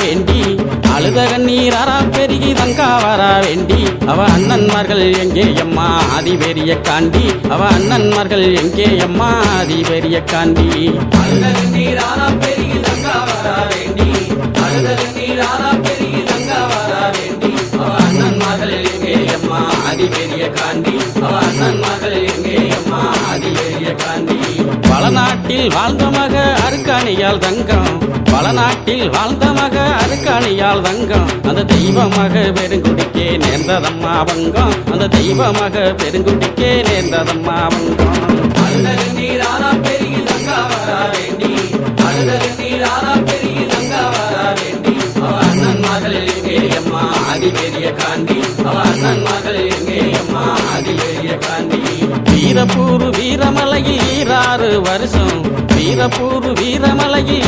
வேண்டி அழுத கண்ணீராரா பெருகி தங்கா வரா வேண்டி அவ அண்ணன்மார்கள் எங்கே அம்மா ஆதி பெரிய காண்டி அவ அண்ணன்மார்கள் எங்கே அம்மா ஆதி பெரிய காண்டி அழுத கண்ணீராரா பெருகி தங்கா வரா வேண்டி அழுத கண்ணீராரா பெருகி தங்கா வரா வேண்டி அவ அண்ணன்மார்கள் எங்கே அம்மா ஆதி பெரிய காண்டி அவ அண்ணன்மார்கள் எங்கே அம்மா ஆதி பெரிய காண்டி பல நாட்டில் வாழ்ந்த மக அருக்காணியால் தங்கம் பல நாட்டில் வாழ்ந்த மக அருக்காணியால் தங்கம் அந்த தெய்வமாக பெருங்குடிக்கே நேர்ந்ததம்மா வங்கம் அந்த தெய்வமாக பெருங்குடிக்கே நேர்ந்ததம்மா வங்கம் அழுத கண்ணீராரா பெருகி தங்கா வரா வேண்டி அழுத கண்ணீராரா பெருகி தங்கா வரா வேண்டி அவ அண்ணன்மார்கள் எங்கே அம்மா ஆதி பெரிய காண்டி அவ அண்ணன்மார்கள் எங்கே அம்மா ஆதி பெரிய காண்டி வீரப்பூர் வீரமலையில் 26 வருஷம் வீரப்பூர் வீரமலையில்